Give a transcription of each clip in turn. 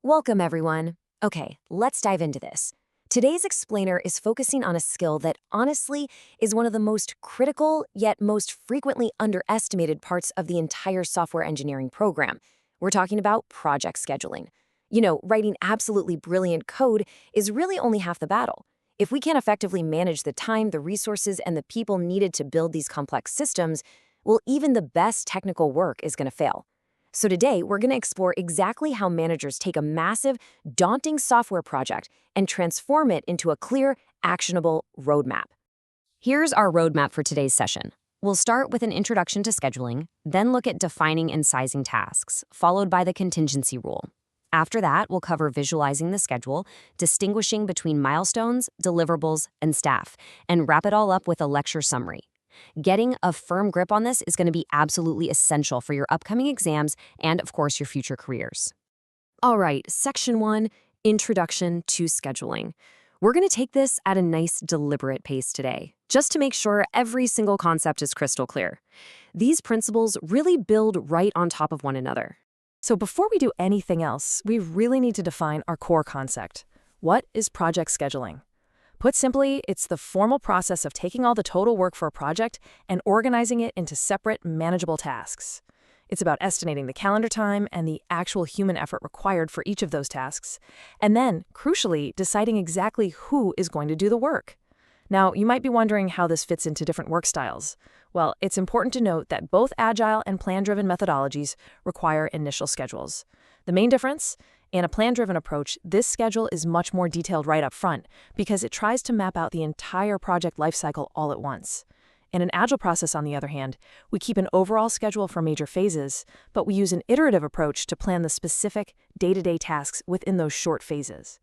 Welcome, everyone. Okay, let's dive into this. Today's explainer is focusing on a skill that honestly is one of the most critical yet most frequently underestimated parts of the entire software engineering program. We're talking about project scheduling. Writing absolutely brilliant code is really only half the battle. If we can't effectively manage the time, the resources, and the people needed to build these complex systems, well, even the best technical work is going to fail. So today, we're going to explore exactly how managers take a massive, daunting software project and transform it into a clear, actionable roadmap. Here's our roadmap for today's session. We'll start with an introduction to scheduling, then look at defining and sizing tasks, followed by the contingency rule. After that, we'll cover visualizing the schedule, distinguishing between milestones, deliverables, and staff, and wrap it all up with a lecture summary. Getting a firm grip on this is going to be absolutely essential for your upcoming exams and, of course, your future careers. All right, Section 1, Introduction to Scheduling. We're going to take this at a nice, deliberate pace today, just to make sure every single concept is crystal clear. These principles really build right on top of one another. So before we do anything else, we really need to define our core concept. What is project scheduling? Put simply, it's the formal process of taking all the total work for a project and organizing it into separate, manageable tasks. It's about estimating the calendar time and the actual human effort required for each of those tasks, and then, crucially, deciding exactly who is going to do the work. Now, you might be wondering how this fits into different work styles. Well, it's important to note that both agile and plan-driven methodologies require initial schedules. The main difference? In a plan-driven approach, this schedule is much more detailed right up front because it tries to map out the entire project lifecycle all at once. In an agile process, on the other hand, we keep an overall schedule for major phases, but we use an iterative approach to plan the specific day-to-day tasks within those short phases.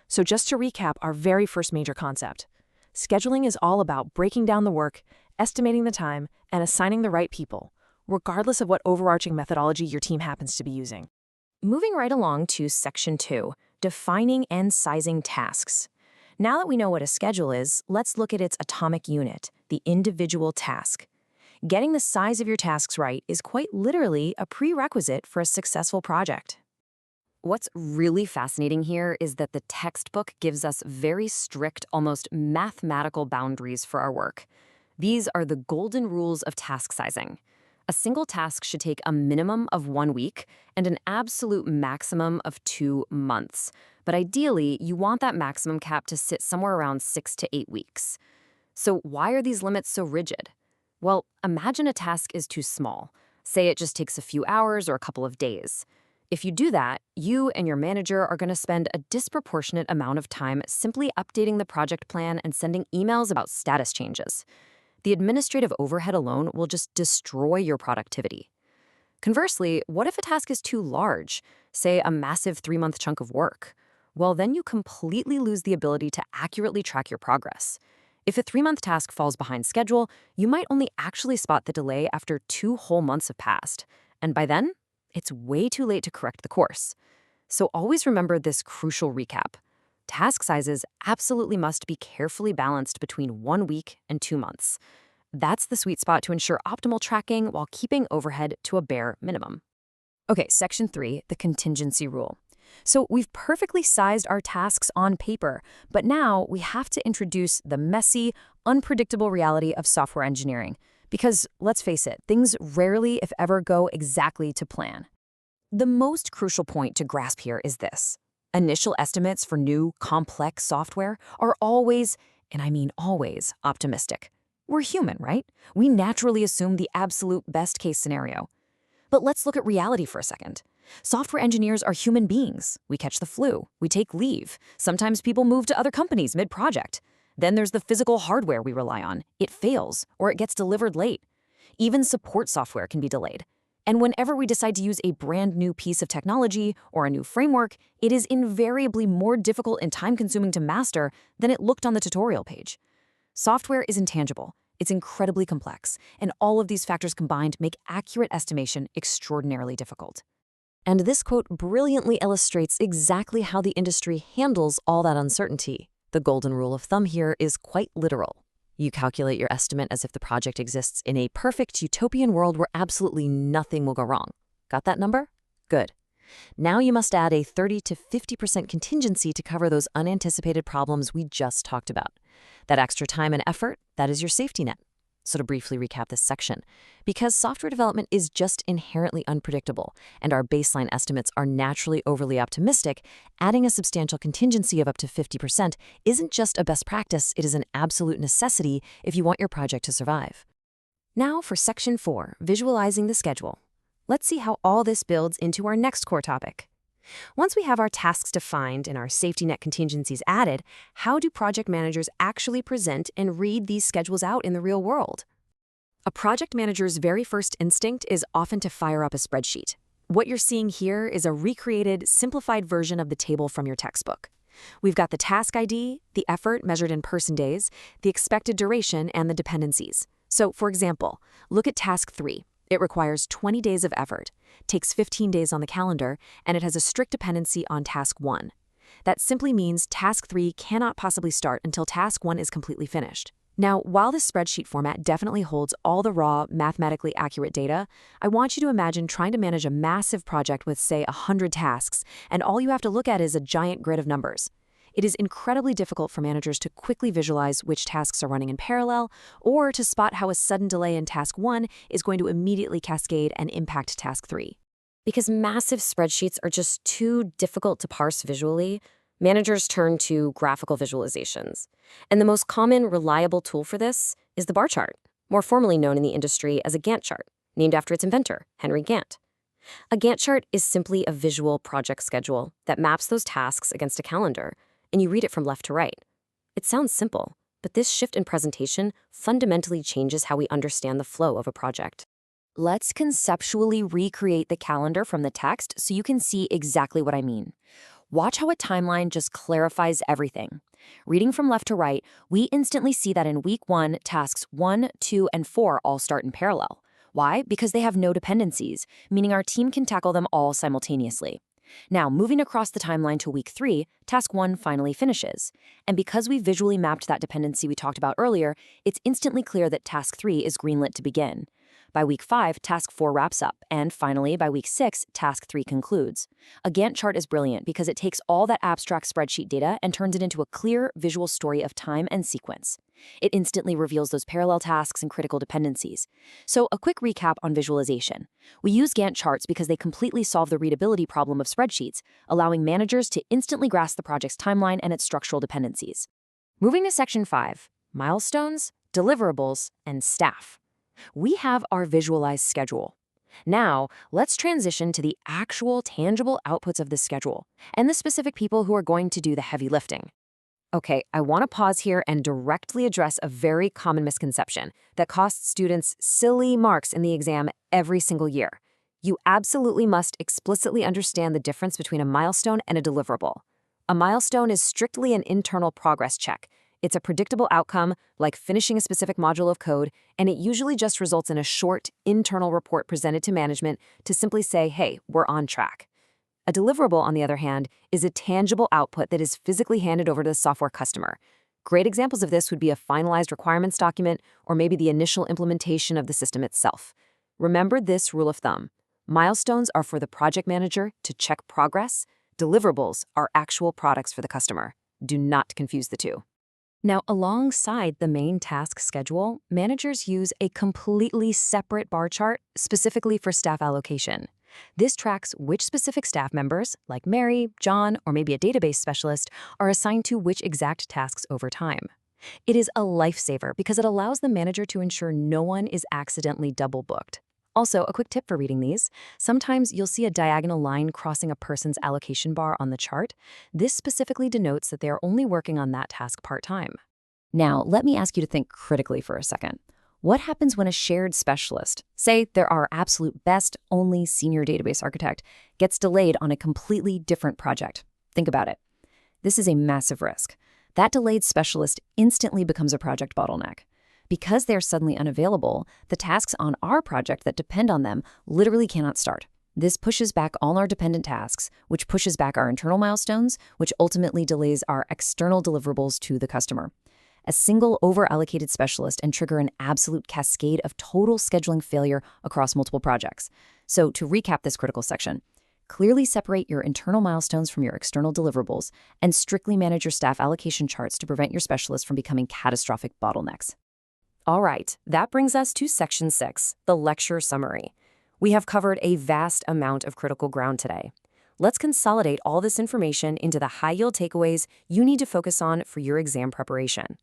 So just to recap our very first major concept, scheduling is all about breaking down the work, estimating the time, and assigning the right people, regardless of what overarching methodology your team happens to be using. Moving right along to Section 2, Defining and Sizing Tasks. Now that we know what a schedule is, let's look at its atomic unit, the individual task. Getting the size of your tasks right is quite literally a prerequisite for a successful project. What's really fascinating here is that the textbook gives us very strict, almost mathematical boundaries for our work. These are the golden rules of task sizing. A single task should take a minimum of 1 week and an absolute maximum of 2 months. But ideally, you want that maximum cap to sit somewhere around 6 to 8 weeks. So why are these limits so rigid? Well, imagine a task is too small. Say it just takes a few hours or a couple of days. If you do that, you and your manager are going to spend a disproportionate amount of time simply updating the project plan and sending emails about status changes. The administrative overhead alone will just destroy your productivity. Conversely, what if a task is too large, say a massive 3-month chunk of work? Well, then you completely lose the ability to accurately track your progress. If a 3-month task falls behind schedule, you might only actually spot the delay after 2 whole months have passed. And by then, it's way too late to correct the course. So always remember this crucial recap. Task sizes absolutely must be carefully balanced between 1 week and 2 months. That's the sweet spot to ensure optimal tracking while keeping overhead to a bare minimum. Okay, Section 3, the contingency rule. So we've perfectly sized our tasks on paper, but now we have to introduce the messy, unpredictable reality of software engineering. Because, let's face it, things rarely, if ever, go exactly to plan. The most crucial point to grasp here is this. Initial estimates for new, complex software are always, and I mean always, optimistic. We're human, right? We naturally assume the absolute best-case scenario. But let's look at reality for a second. Software engineers are human beings. We catch the flu. We take leave. Sometimes people move to other companies mid-project. Then there's the physical hardware we rely on. It fails, or it gets delivered late. Even support software can be delayed. And whenever we decide to use a brand new piece of technology or a new framework, it is invariably more difficult and time-consuming to master than it looked on the tutorial page. Software is intangible. It's incredibly complex, and all of these factors combined make accurate estimation extraordinarily difficult. And this quote brilliantly illustrates exactly how the industry handles all that uncertainty. The golden rule of thumb here is quite literal. You calculate your estimate as if the project exists in a perfect utopian world where absolutely nothing will go wrong. Got that number? Good. Now you must add a 30 to 50% contingency to cover those unanticipated problems we just talked about. That extra time and effort, that is your safety net. So to briefly recap this section, because software development is just inherently unpredictable and our baseline estimates are naturally overly optimistic, adding a substantial contingency of up to 50% isn't just a best practice, it is an absolute necessity if you want your project to survive. Now for Section 4, visualizing the schedule. Let's see how all this builds into our next core topic. Once we have our tasks defined and our safety net contingencies added, how do project managers actually present and read these schedules out in the real world? A project manager's very first instinct is often to fire up a spreadsheet. What you're seeing here is a recreated, simplified version of the table from your textbook. We've got the task ID, the effort measured in person days, the expected duration, and the dependencies. So, for example, look at Task 3. It requires 20 days of effort, takes 15 days on the calendar, and it has a strict dependency on Task 1. That simply means Task 3 cannot possibly start until Task 1 is completely finished. Now, while this spreadsheet format definitely holds all the raw, mathematically accurate data, I want you to imagine trying to manage a massive project with, say, 100 tasks, and all you have to look at is a giant grid of numbers. It is incredibly difficult for managers to quickly visualize which tasks are running in parallel, or to spot how a sudden delay in Task 1 is going to immediately cascade and impact Task 3. Because massive spreadsheets are just too difficult to parse visually, managers turn to graphical visualizations. And the most common, reliable tool for this is the bar chart, more formally known in the industry as a Gantt chart, named after its inventor, Henry Gantt. A Gantt chart is simply a visual project schedule that maps those tasks against a calendar, and you read it from left to right. It sounds simple, but this shift in presentation fundamentally changes how we understand the flow of a project. Let's conceptually recreate the calendar from the text so you can see exactly what I mean. Watch how a timeline just clarifies everything. Reading from left to right, we instantly see that in week 1, tasks 1, 2, and 4 all start in parallel. Why? Because they have no dependencies, meaning our team can tackle them all simultaneously. Now, moving across the timeline to week 3, task 1 finally finishes. And because we visually mapped that dependency we talked about earlier, it's instantly clear that task 3 is greenlit to begin. By week 5, task 4 wraps up, and finally, by week 6, task 3 concludes. A Gantt chart is brilliant because it takes all that abstract spreadsheet data and turns it into a clear visual story of time and sequence. It instantly reveals those parallel tasks and critical dependencies. So, a quick recap on visualization. We use Gantt charts because they completely solve the readability problem of spreadsheets, allowing managers to instantly grasp the project's timeline and its structural dependencies. Moving to Section 5, Milestones, Deliverables, and Staff. We have our visualized schedule. Now, let's transition to the actual tangible outputs of this schedule and the specific people who are going to do the heavy lifting. Okay, I want to pause here and directly address a very common misconception that costs students silly marks in the exam every single year. You absolutely must explicitly understand the difference between a milestone and a deliverable. A milestone is strictly an internal progress check. It's a predictable outcome, like finishing a specific module of code, and it usually just results in a short, internal report presented to management to simply say, hey, we're on track. A deliverable, on the other hand, is a tangible output that is physically handed over to the software customer. Great examples of this would be a finalized requirements document or maybe the initial implementation of the system itself. Remember this rule of thumb. Milestones are for the project manager to check progress. Deliverables are actual products for the customer. Do not confuse the two. Now, alongside the main task schedule, managers use a completely separate bar chart specifically for staff allocation. This tracks which specific staff members, like Mary, John, or maybe a database specialist, are assigned to which exact tasks over time. It is a lifesaver because it allows the manager to ensure no one is accidentally double booked. Also, a quick tip for reading these, sometimes you'll see a diagonal line crossing a person's allocation bar on the chart. This specifically denotes that they are only working on that task part-time. Now, let me ask you to think critically for a second. What happens when a shared specialist, say they're our absolute best, only senior database architect, gets delayed on a completely different project? Think about it. This is a massive risk. That delayed specialist instantly becomes a project bottleneck. Because they're suddenly unavailable, the tasks on our project that depend on them literally cannot start. This pushes back all our dependent tasks, which pushes back our internal milestones, which ultimately delays our external deliverables to the customer. A single over-allocated specialist and trigger an absolute cascade of total scheduling failure across multiple projects. So to recap this critical section, Clearly separate your internal milestones from your external deliverables, and strictly manage your staff allocation charts to prevent your specialists from becoming catastrophic bottlenecks. All right, that brings us to Section 6, the lecture summary. We have covered a vast amount of critical ground today. Let's consolidate all this information into the high-yield takeaways you need to focus on for your exam preparation.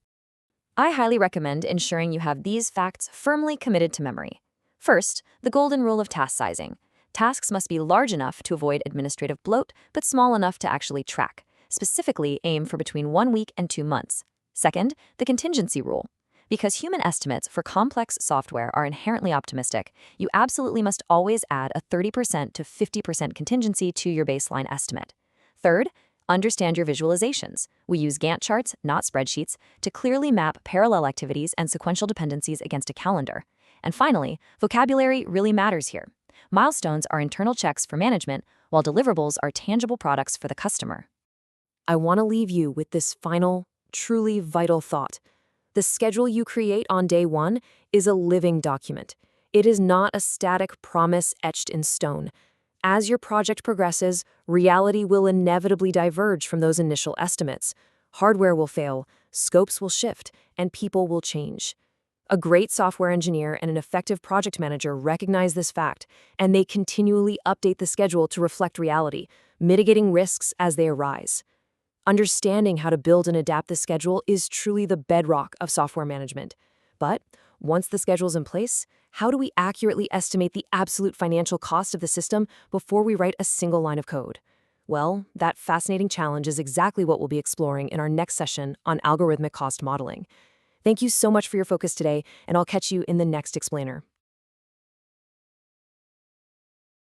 I highly recommend ensuring you have these facts firmly committed to memory. First, the golden rule of task sizing. Tasks must be large enough to avoid administrative bloat, but small enough to actually track. Specifically, aim for between 1 week and 2 months. Second, the contingency rule. Because human estimates for complex software are inherently optimistic, you absolutely must always add a 30% to 50% contingency to your baseline estimate. Third, understand your visualizations. We use Gantt charts, not spreadsheets, to clearly map parallel activities and sequential dependencies against a calendar. And finally, vocabulary really matters here. Milestones are internal checks for management, while deliverables are tangible products for the customer. I want to leave you with this final, truly vital thought. The schedule you create on day 1 is a living document. It is not a static promise etched in stone. As your project progresses, reality will inevitably diverge from those initial estimates. Hardware will fail, scopes will shift, and people will change. A great software engineer and an effective project manager recognize this fact, and they continually update the schedule to reflect reality, mitigating risks as they arise. Understanding how to build and adapt the schedule is truly the bedrock of software management. But once the schedule is in place, how do we accurately estimate the absolute financial cost of the system before we write a single line of code? Well, that fascinating challenge is exactly what we'll be exploring in our next session on algorithmic cost modeling. Thank you so much for your focus today, and I'll catch you in the next explainer.